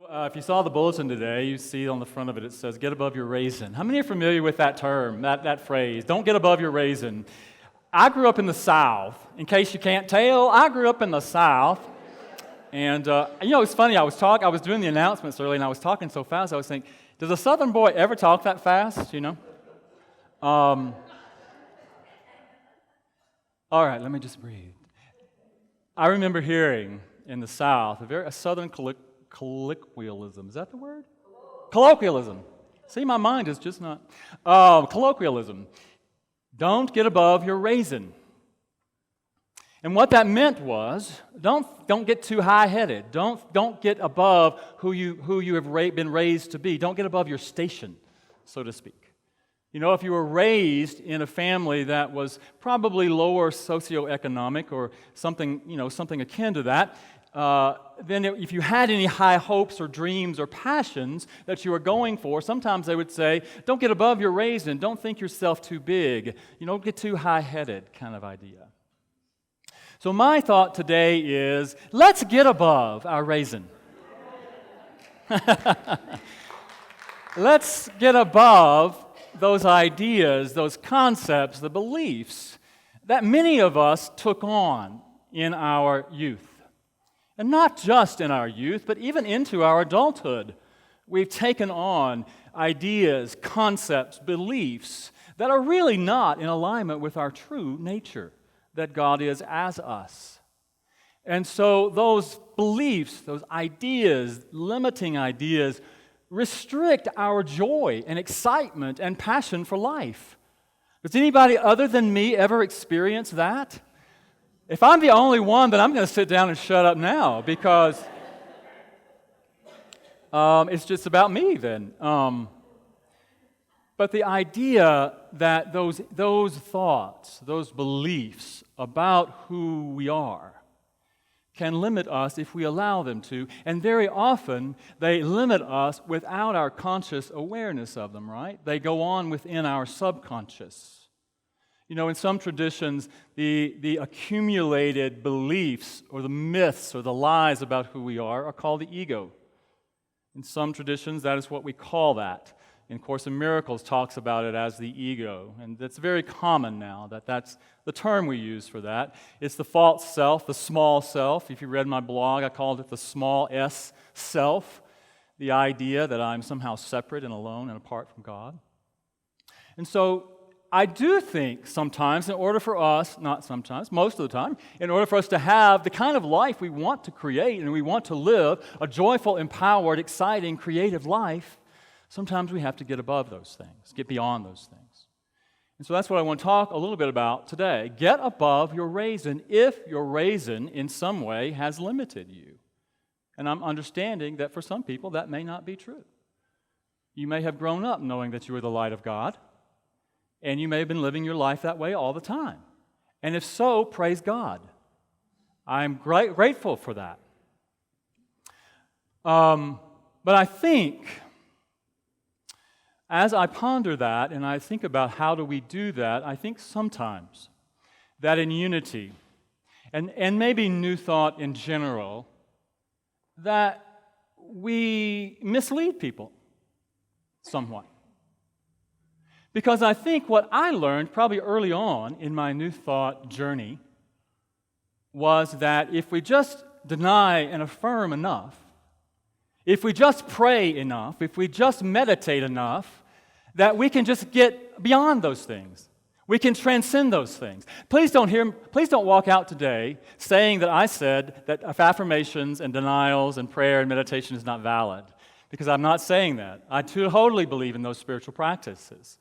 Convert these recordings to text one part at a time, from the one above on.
If you saw the bulletin today, you see on the front of it, it says, get above your raisin. How many are familiar with that term, that phrase? Don't get above your raisin. I grew up in the South. In case you can't tell, I grew up in the South. And, it's funny, I was doing the announcements earlier, and I was talking so fast, I was thinking, does a Southern boy ever talk that fast, All right, let me just breathe. I remember hearing in the South a Southern colloquialism. Is that the word? Colloquialism. See, my mind is just not. Colloquialism. Don't get above your raisin. And what that meant was, don't get too high-headed. Don't get above who you have been raised to be. Don't get above your station, so to speak. If you were raised in a family that was probably lower socioeconomic or something akin to that, then if you had any high hopes or dreams or passions that you were going for, sometimes they would say, don't get above your raisin, don't think yourself too big, don't get too high-headed kind of idea. So my thought today is, let's get above our raisin. Let's get above those ideas, those concepts, the beliefs that many of us took on in our youth. And not just in our youth, but even into our adulthood. We've taken on ideas, concepts, beliefs that are really not in alignment with our true nature, that God is as us. And so those beliefs, those ideas, limiting ideas, restrict our joy and excitement and passion for life. Does anybody other than me ever experience that? If I'm the only one, then I'm going to sit down and shut up now because it's just about me then. But the idea that those thoughts, those beliefs about who we are can limit us if we allow them to, and very often they limit us without our conscious awareness of them, right? They go on within our subconscious. In some traditions, the accumulated beliefs or the myths or the lies about who we are called the ego. In some traditions, that is what we call that. In Course in Miracles talks about it as the ego, and that's very common now, that's the term we use for that. It's the false self, the small self. If you read my blog, I called it the small s self, the idea that I'm somehow separate and alone and apart from God. And so I do think sometimes, in order for us, not sometimes, most of the time, in order for us to have the kind of life we want to create and we want to live, a joyful, empowered, exciting, creative life, sometimes we have to get above those things, get beyond those things. And so that's what I want to talk a little bit about today. Get above your raisin if your raisin in some way has limited you. And I'm understanding that for some people that may not be true. You may have grown up knowing that you were the light of God, and you may have been living your life that way all the time. And if so, praise God. I'm grateful for that. But I think, as I ponder that and I think about how do we do that, I think sometimes that in unity, and maybe New Thought in general, that we mislead people somewhat. Because I think what I learned probably early on in my New Thought journey was that if we just deny and affirm enough, if we just pray enough, if we just meditate enough, that we can just get beyond those things. We can transcend those things. Please don't walk out today saying that I said that affirmations and denials and prayer and meditation is not valid, because I'm not saying that. I totally believe in those spiritual practices.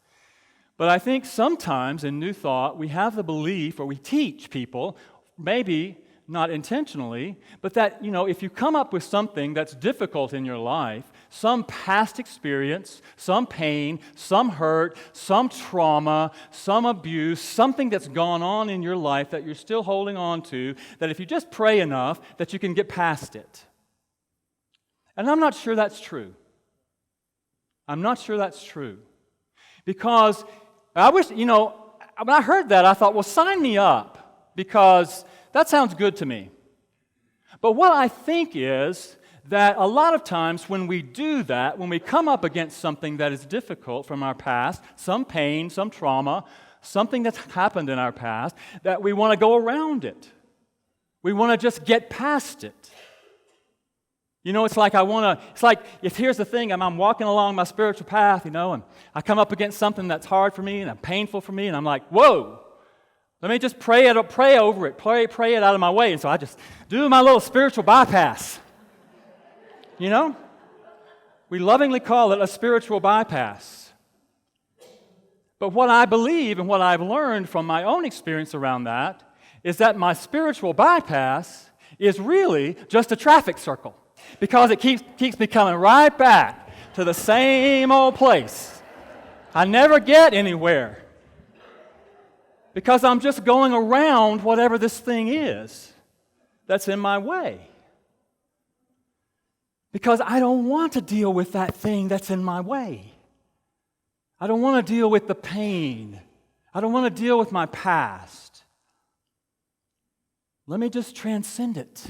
But I think sometimes in New Thought, we have the belief, or we teach people, maybe not intentionally, but that, if you come up with something that's difficult in your life, some past experience, some pain, some hurt, some trauma, some abuse, something that's gone on in your life that you're still holding on to, that if you just pray enough, that you can get past it. And I'm not sure that's true. I'm not sure that's true. Because I wish, when I heard that, I thought, well, sign me up, because that sounds good to me. But what I think is that a lot of times when we do that, when we come up against something that is difficult from our past, some pain, some trauma, something that's happened in our past, that we want to go around it. We want to just get past it. You know, it's like if here's the thing, I'm walking along my spiritual path, and I come up against something that's hard for me and painful for me, and I'm like, whoa, let me just pray over it, pray it out of my way. And so I just do my little spiritual bypass. We lovingly call it a spiritual bypass. But what I believe and what I've learned from my own experience around that is that my spiritual bypass is really just a traffic circle. Because it keeps me coming right back to the same old place. I never get anywhere. Because I'm just going around whatever this thing is that's in my way. Because I don't want to deal with that thing that's in my way. I don't want to deal with the pain. I don't want to deal with my past. Let me just transcend it.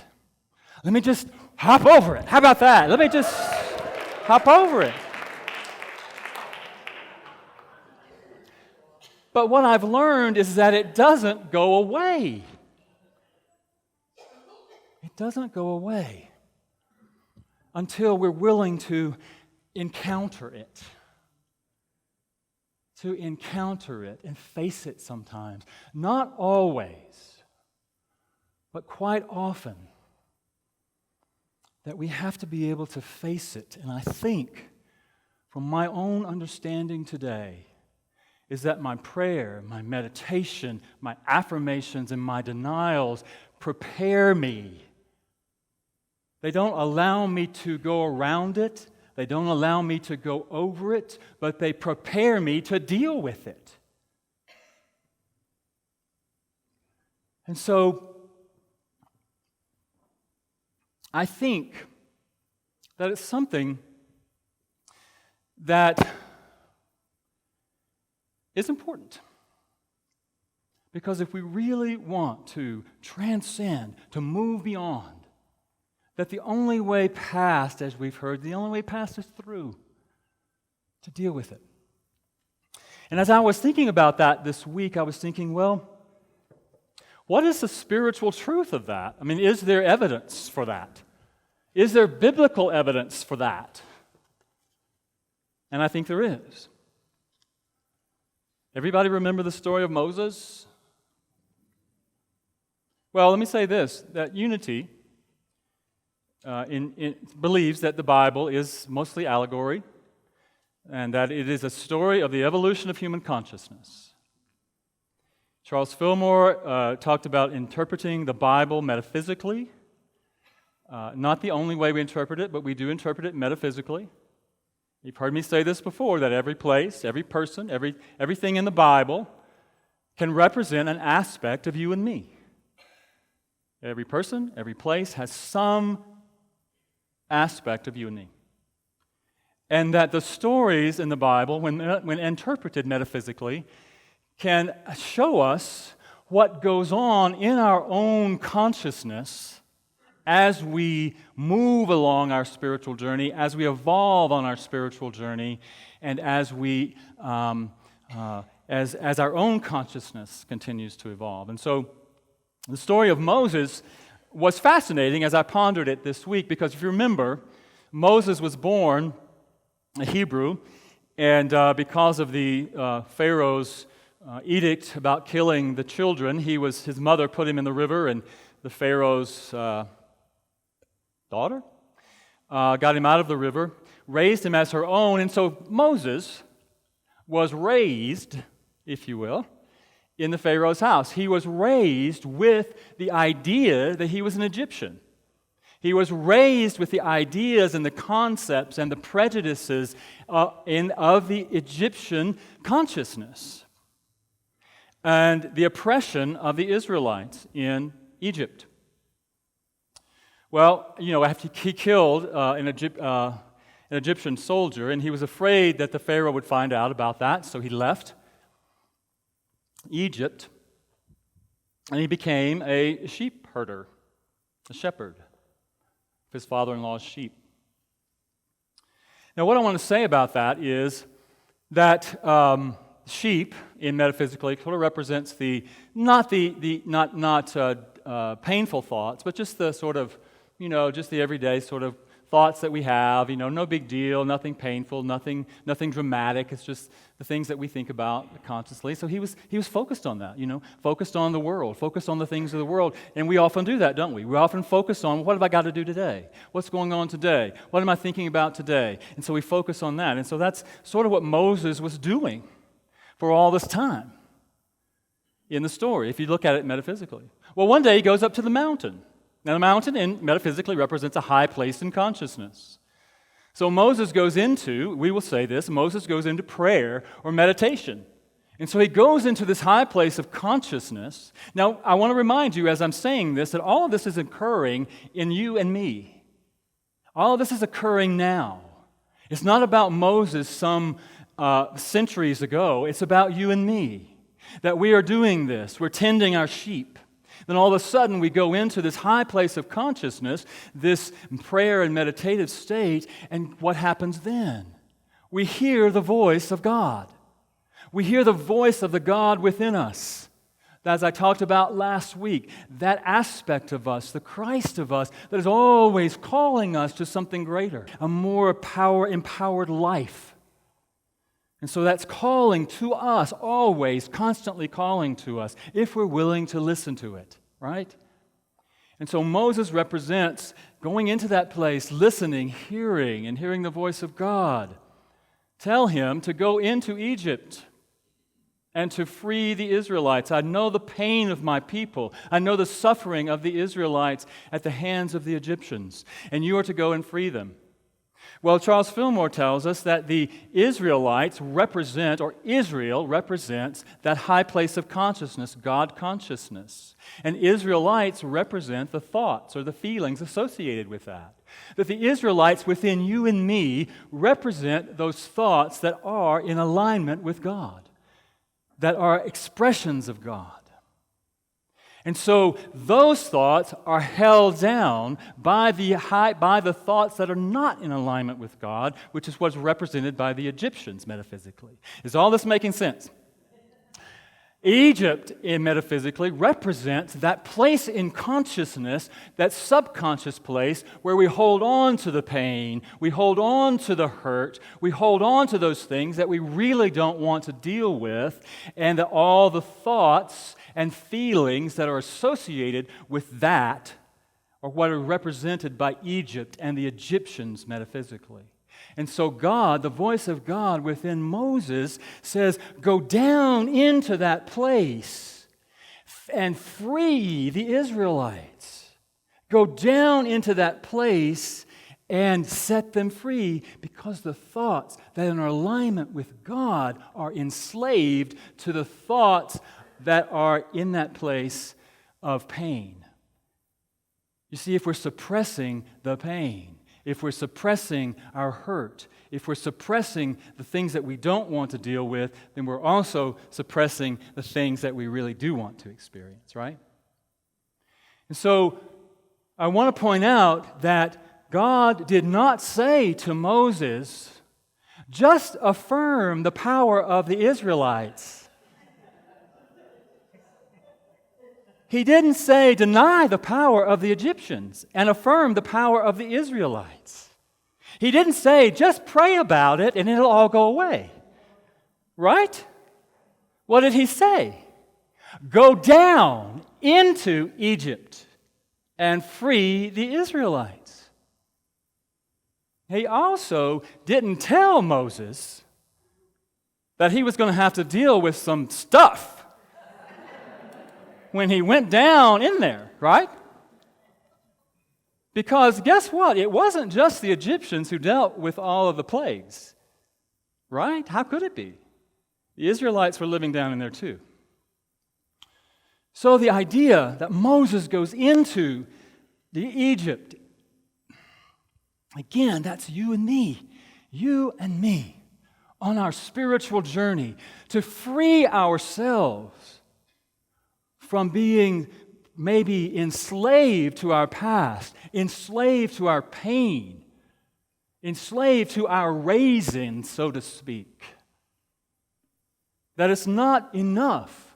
Let me just hop over it. How about that? Let me just hop over it. But what I've learned is that it doesn't go away. It doesn't go away until we're willing to encounter it. To encounter it and face it sometimes. Not always, but quite often. That we have to be able to face it. And I think, from my own understanding today, is that my prayer, my meditation, my affirmations, and my denials prepare me. They don't allow me to go around it. They don't allow me to go over it, but they prepare me to deal with it. And so, I think that it's something that is important. Because if we really want to transcend, to move beyond, that the only way past, as we've heard, the only way past is through, to deal with it. And as I was thinking about that this week, I was thinking, well, what is the spiritual truth of that? I mean, is there evidence for that? Is there biblical evidence for that? And I think there is. Everybody remember the story of Moses? Well, let me say this, that Unity believes that the Bible is mostly allegory and that it is a story of the evolution of human consciousness. Charles Fillmore talked about interpreting the Bible metaphysically. Not the only way we interpret it, but we do interpret it metaphysically. You've heard me say this before, that every place, every person, everything in the Bible can represent an aspect of you and me. Every person, every place has some aspect of you and me. And that the stories in the Bible, when interpreted metaphysically, can show us what goes on in our own consciousness as we move along our spiritual journey, as we evolve on our spiritual journey, and as we as our own consciousness continues to evolve. And so the story of Moses was fascinating as I pondered it this week, because if you remember, Moses was born a Hebrew, and because of the Pharaoh's edict about killing the children, his mother put him in the river, and the Pharaoh's daughter got him out of the river, raised him as her own, and so Moses was raised, if you will, in the Pharaoh's house. He was raised with the idea that he was an Egyptian. He was raised with the ideas and the concepts and the prejudices of the Egyptian consciousness and the oppression of the Israelites in Egypt. Well, after he killed an Egyptian soldier, and he was afraid that the Pharaoh would find out about that, so he left Egypt, and he became a sheep herder, a shepherd, his father-in-law's sheep. Now, what I want to say about that is that sheep, in metaphysically, sort of represents not painful thoughts, but just the sort of, just the everyday sort of thoughts that we have. No big deal, nothing painful, nothing dramatic. It's just the things that we think about consciously. So he was focused on that. Focused on the world, focused on the things of the world, and we often do that, don't we? We often focus on, what have I got to do today? What's going on today? What am I thinking about today? And so we focus on that. And so that's sort of what Moses was doing for all this time in the story, if you look at it metaphysically. Well, one day he goes up to the mountain. Now, the mountain metaphysically represents a high place in consciousness. So Moses goes into, we will say this, Moses goes into prayer or meditation. And so he goes into this high place of consciousness. Now, I want to remind you as I'm saying this, that all of this is occurring in you and me. All of this is occurring now. It's not about Moses some centuries ago. It's about you and me, that we are doing this. We're tending our sheep. Then all of a sudden we go into this high place of consciousness, this prayer and meditative state, and what happens then? We hear the voice of God. We hear the voice of the God within us. As I talked about last week, that aspect of us, the Christ of us, that is always calling us to something greater, a more empowered life. And so that's calling to us, always, constantly calling to us, if we're willing to listen to it, right? And so Moses represents going into that place, listening, hearing, and hearing the voice of God. Tell him to go into Egypt and to free the Israelites. I know the pain of my people. I know the suffering of the Israelites at the hands of the Egyptians, and you are to go and free them. Well, Charles Fillmore tells us that the Israelites represent, or Israel represents, that high place of consciousness, God consciousness. And Israelites represent the thoughts or the feelings associated with that. That the Israelites within you and me represent those thoughts that are in alignment with God, that are expressions of God. And so those thoughts are held down by the thoughts that are not in alignment with God, which is what's represented by the Egyptians metaphysically. Is all this making sense? Egypt, metaphysically, represents that place in consciousness, that subconscious place where we hold on to the pain, we hold on to the hurt, we hold on to those things that we really don't want to deal with, and that all the thoughts and feelings that are associated with that are what are represented by Egypt and the Egyptians metaphysically. And so God, the voice of God within Moses says, go down into that place and free the Israelites. Go down into that place and set them free, because the thoughts that are in alignment with God are enslaved to the thoughts that are in that place of pain. You see, if we're suppressing the pain, if we're suppressing our hurt, if we're suppressing the things that we don't want to deal with, then we're also suppressing the things that we really do want to experience, right? And so I want to point out that God did not say to Moses, just affirm the power of the Israelites. He didn't say, deny the power of the Egyptians and affirm the power of the Israelites. He didn't say, just pray about it and it'll all go away. Right? What did he say? Go down into Egypt and free the Israelites. He also didn't tell Moses that he was going to have to deal with some stuff when he went down in there, right? Because guess what? It wasn't just the Egyptians who dealt with all of the plagues, right? How could it be? The Israelites were living down in there too. So the idea that Moses goes into the Egypt, again, that's you and me, on our spiritual journey to free ourselves from being maybe enslaved to our past, enslaved to our pain, enslaved to our raisin, so to speak. That it's not enough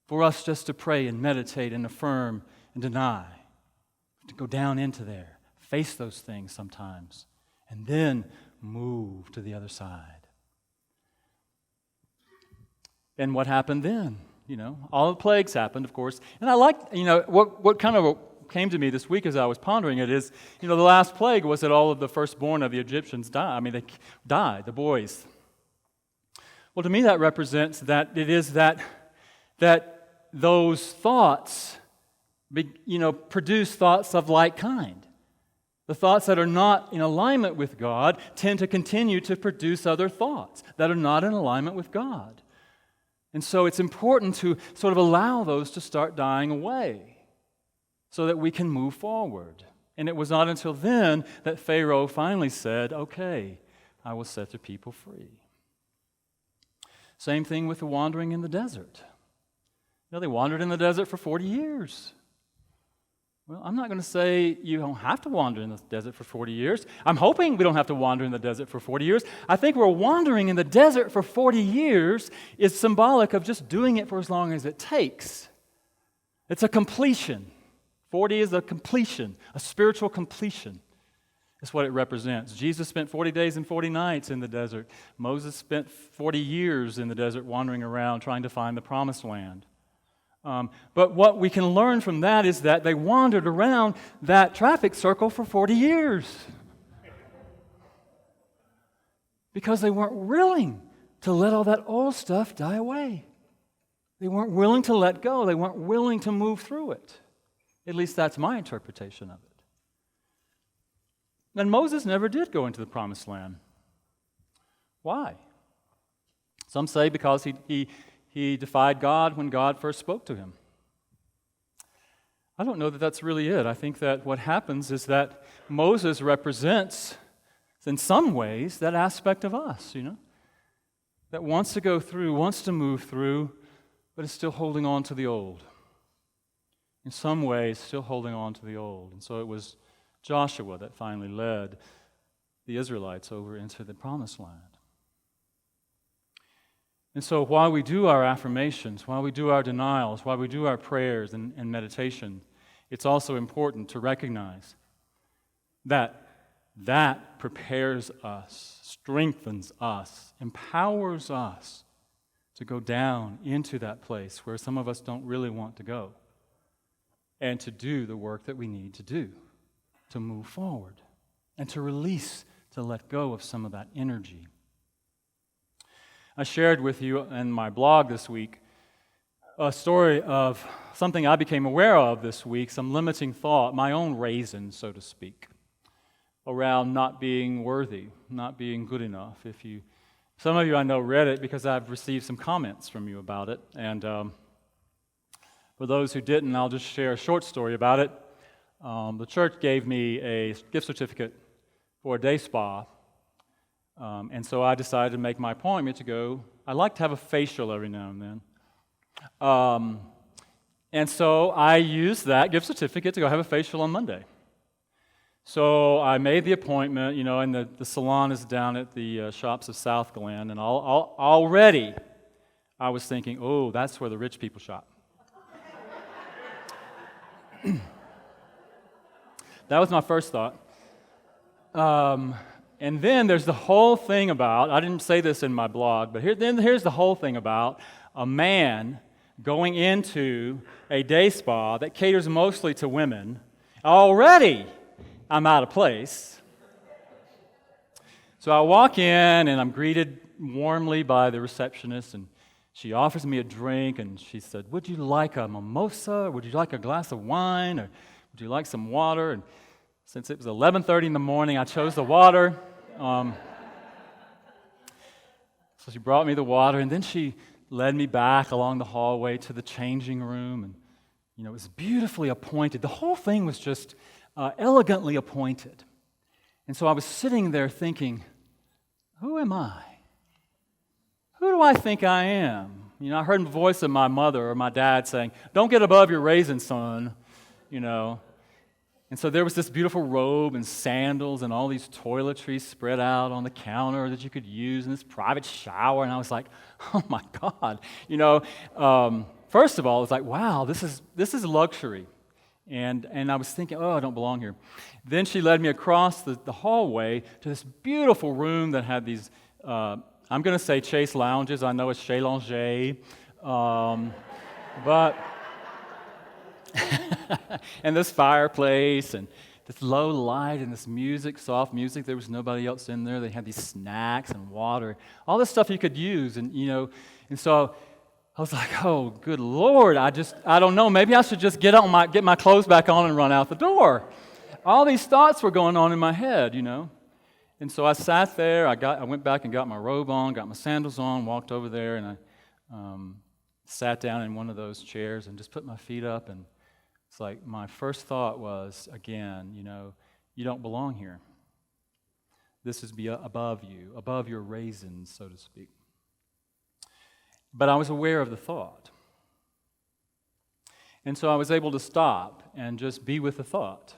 for us just to pray and meditate and affirm and deny, to go down into there, face those things sometimes, and then move to the other side. And what happened then? All the plagues happened, of course. And I like, what kind of came to me this week as I was pondering it is, the last plague was that all of the firstborn of the Egyptians died. They died, the boys. Well, to me that represents that it is that those thoughts, produce thoughts of like kind. The thoughts that are not in alignment with God tend to continue to produce other thoughts that are not in alignment with God. And so it's important to sort of allow those to start dying away so that we can move forward. And it was not until then that Pharaoh finally said, okay, I will set the people free. Same thing with the wandering in the desert. They wandered in the desert for 40 years. Well, I'm not going to say you don't have to wander in the desert for 40 years. I'm hoping we don't have to wander in the desert for 40 years. I think we're wandering in the desert for 40 years is symbolic of just doing it for as long as it takes. It's a completion. 40 is a completion, a spiritual completion. That's what it represents. Jesus spent 40 days and 40 nights in the desert. Moses spent 40 years in the desert wandering around trying to find the promised land. But what we can learn from that is that they wandered around that traffic circle for 40 years because they weren't willing to let all that old stuff die away. They weren't willing to let go. They weren't willing to move through it. At least that's my interpretation of it. And Moses never did go into the promised land. Why? Some say because he defied God when God first spoke to him. I don't know that that's really it. I think that what happens is that Moses represents, in some ways, that aspect of us, that wants to go through, wants to move through, but is still holding on to the old. In some ways, still holding on to the old. And so it was Joshua that finally led the Israelites over into the promised land. And so while we do our affirmations, while we do our denials, while we do our prayers and meditation, it's also important to recognize that that prepares us, strengthens us, empowers us to go down into that place where some of us don't really want to go and to do the work that we need to do to move forward and to release, to let go of some of that energy. I shared with you in my blog this week a story of something I became aware of this week, some limiting thought, my own raisin, so to speak, around not being worthy, not being good enough. Some of you I know read it because I've received some comments from you about it, and for those who didn't, I'll just share a short story about it. The church gave me a gift certificate for a day spa. And so I decided to make my appointment to go. I like to have a facial every now and then. And so I used that gift certificate to go have a facial on Monday. So I made the appointment, and the salon is down at the shops of South Glen. And already I was thinking, oh, that's where the rich people shop. That was my first thought. And then there's the whole thing about, I didn't say this in my blog, but here's the whole thing about a man going into a day spa that caters mostly to women. Already, I'm out of place. So I walk in, and I'm greeted warmly by the receptionist, and she offers me a drink, and she said, would you like a mimosa? Would you like a glass of wine? Or would you like some water? And since it was 11:30 in the morning, I chose the water. So she brought me the water, and then she led me back along the hallway to the changing room, and it was beautifully appointed. The whole thing was just elegantly appointed. And so I was sitting there thinking, who am I? Who do I think I am? I heard the voice of my mother or my dad saying, "Don't get above your raisin, son," you know. And so there was this beautiful robe and sandals and all these toiletries spread out on the counter that you could use in this private shower. And I was like, oh my God. First of all, it's like, wow, this is luxury. And I was thinking, oh, I don't belong here. Then she led me across the hallway to this beautiful room that had these, I'm going to say chaise lounges. I know it's chez langer. But... and this fireplace and this low light and this music, soft music. There was nobody else in there. They had these snacks and water, all this stuff you could use. And so I was like, oh, good Lord, I don't know. Maybe I should just get my clothes back on and run out the door. All these thoughts were going on in my head, And so I sat there. I went back and got my robe on, got my sandals on, walked over there, and I sat down in one of those chairs and just put my feet up. And it's like my first thought was, again, you don't belong here. This is above you, above your raisins, so to speak. But I was aware of the thought. And so I was able to stop and just be with the thought.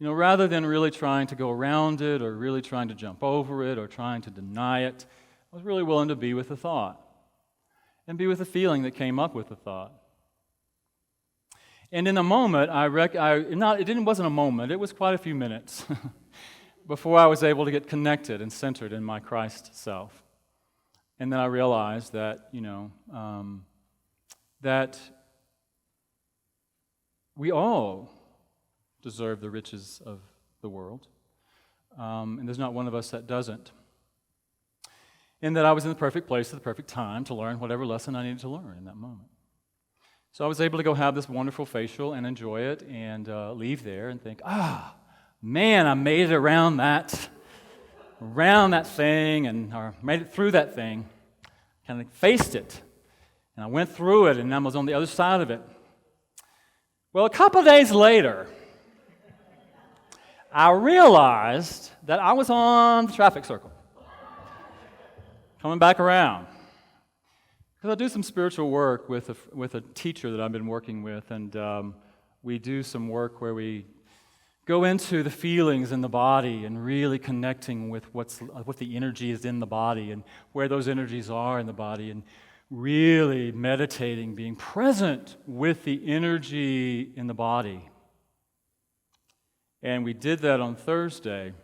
Rather than really trying to go around it or really trying to jump over it or trying to deny it, I was really willing to be with the thought and be with the feeling that came up with the thought. And in a moment, it wasn't a moment, it was quite a few minutes before I was able to get connected and centered in my Christ self. And then I realized that, that we all deserve the riches of the world. And there's not one of us that doesn't. And that I was in the perfect place at the perfect time to learn whatever lesson I needed to learn in that moment. So I was able to go have this wonderful facial and enjoy it and leave there and think, man, I made it around that thing or made it through that thing, kind of faced it. And I went through it and I was on the other side of it. Well, a couple of days later, I realized that I was on the traffic circle, coming back around. Because I do some spiritual work with a teacher that I've been working with, and we do some work where we go into the feelings in the body and really connecting with what the energy is in the body and where those energies are in the body, and really meditating, being present with the energy in the body. And we did that on Thursday,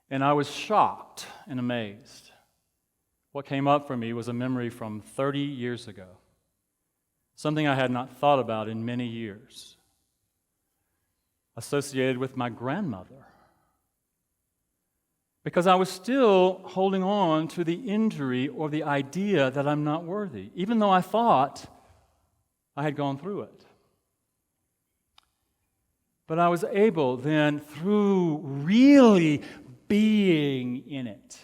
and I was shocked and amazed. What came up for me was a memory from 30 years ago, something I had not thought about in many years, associated with my grandmother, because I was still holding on to the injury or the idea that I'm not worthy, even though I thought I had gone through it. But I was able then, through really being in it,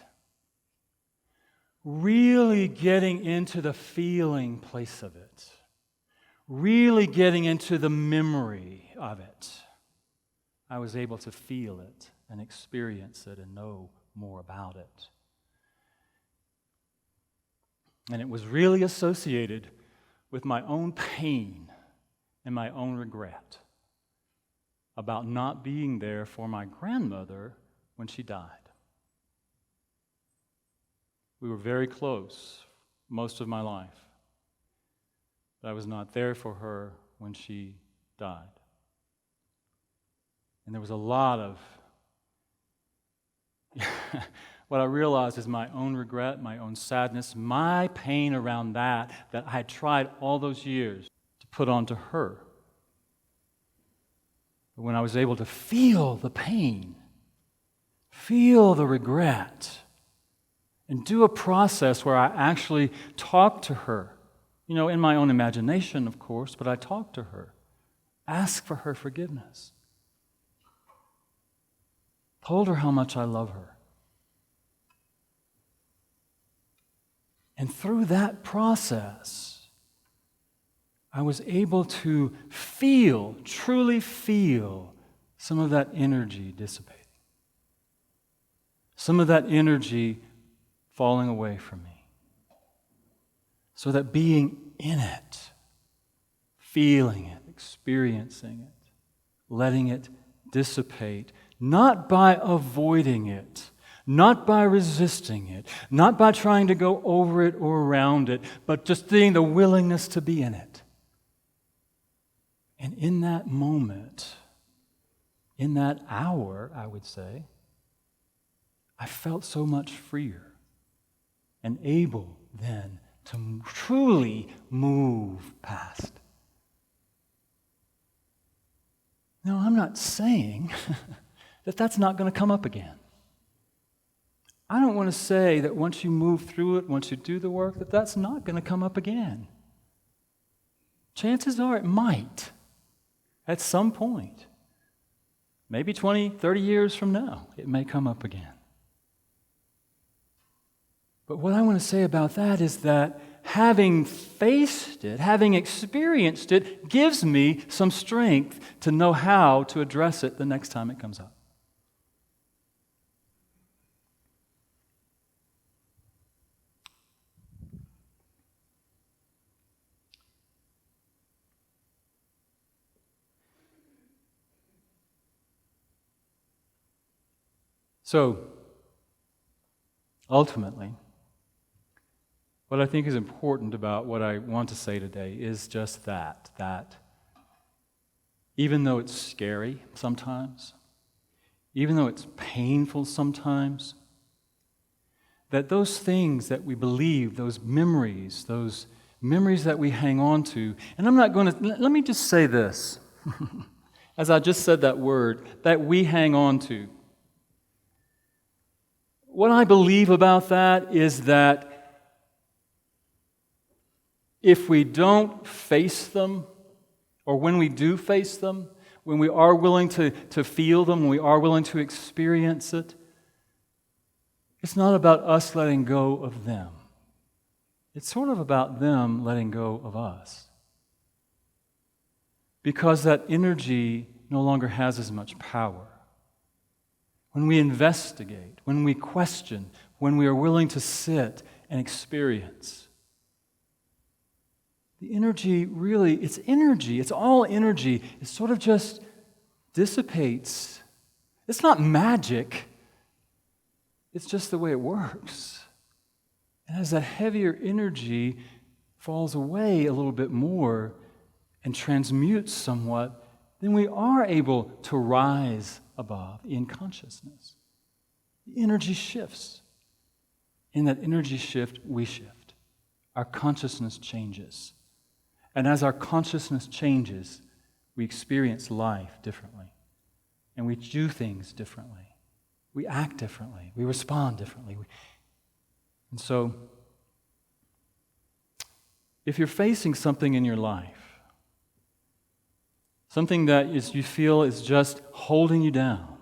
really getting into the feeling place of it, really getting into the memory of it, I was able to feel it and experience it and know more about it. And it was really associated with my own pain and my own regret about not being there for my grandmother when she died. We were very close most of my life, but I was not there for her when she died. And there was a lot of what I realized is my own regret, my own sadness, my pain around that I had tried all those years to put onto her. But when I was able to feel the pain, feel the regret, and do a process where I actually talked to her, in my own imagination, of course, but I talked to her, asked for her forgiveness, told her how much I love her. And through that process, I was able to truly feel some of that energy dissipating, some of that energy falling away from me. So that being in it, feeling it, experiencing it, letting it dissipate, not by avoiding it, not by resisting it, not by trying to go over it or around it, but just seeing the willingness to be in it. And in that moment, in that hour, I would say, I felt so much freer and able then to truly move past. Now, I'm not saying that that's not going to come up again. I don't want to say that once you move through it, once you do the work, that that's not going to come up again. Chances are it might at some point. Maybe 20, 30 years from now, it may come up again. But what I want to say about that is that having faced it, having experienced it, gives me some strength to know how to address it the next time it comes up. So, ultimately, what I think is important about what I want to say today is just that even though it's scary sometimes, even though it's painful sometimes, that those things that we believe, those memories that we hang on to, and I'm not going to, let me just say this, as I just said that word, that we hang on to. What I believe about that is that if we don't face them, or when we do face them, when we are willing to feel them, when we are willing to experience it, it's not about us letting go of them. It's sort of about them letting go of us. Because that energy no longer has as much power. When we investigate, when we question, when we are willing to sit and experience, the energy really, it's energy, it's all energy. It sort of just dissipates. It's not magic. It's just the way it works. And as that heavier energy falls away a little bit more and transmutes somewhat, then we are able to rise above in consciousness. The energy shifts. In that energy shift, we shift. Our consciousness changes. And as our consciousness changes, we experience life differently. And we do things differently. We act differently. We respond differently. And so, if you're facing something in your life, something that you feel is just holding you down,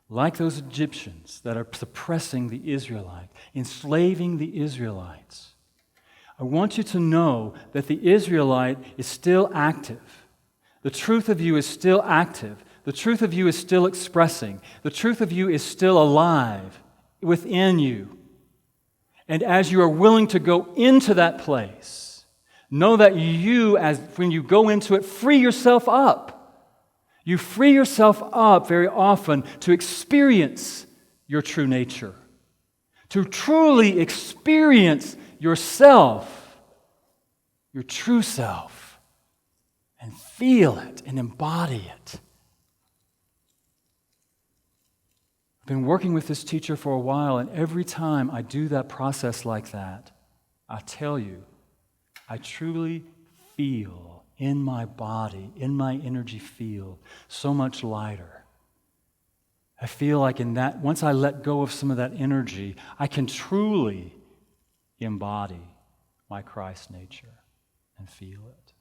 like those Egyptians that are suppressing the Israelites, enslaving the Israelites, I want you to know that the Israelite is still active. The truth of you is still active. The truth of you is still expressing. The truth of you is still alive within you. And as you are willing to go into that place, know that you, as when you go into it, free yourself up. You free yourself up very often to experience your true nature, to truly experience yourself, your true self, and feel it and embody it. I've been working with this teacher for a while, and every time I do that process like that, I tell you, I truly feel in my body, in my energy field, so much lighter. I feel like in that, once I let go of some of that energy, I can truly embody my Christ nature and feel it.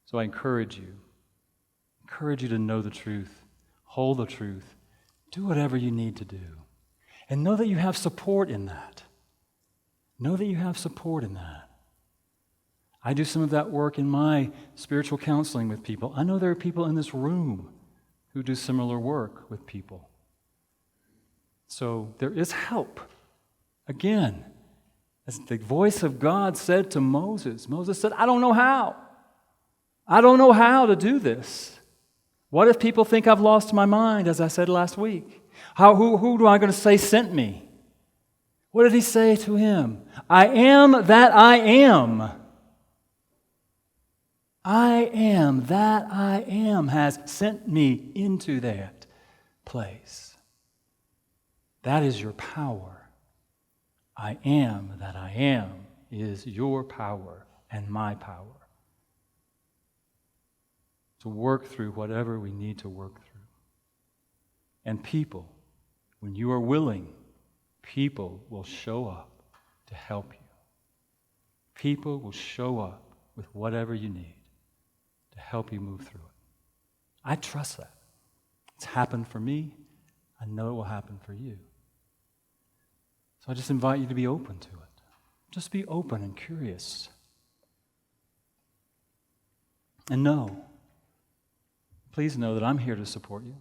So I encourage you to know the truth, hold the truth, do whatever you need to do. And know that you have support in that. Know that you have support in that. I do some of that work in my spiritual counseling with people. I know there are people in this room who do similar work with people. So there is help. Again, As the voice of God said to Moses, Moses said, I don't know how. I don't know how to do this. What if people think I've lost my mind, as I said last week? Who do I going to say sent me? What did he say to him? I am that I am. I am that I am has sent me into that place. That is your power. I am that I am is your power and my power to work through whatever we need to work through. And people, when you are willing, people will show up to help you. People will show up with whatever you need to help you move through it. I trust that. It's happened for me. I know it will happen for you. So I just invite you to be open to it. Just be open and curious. And please know that I'm here to support you.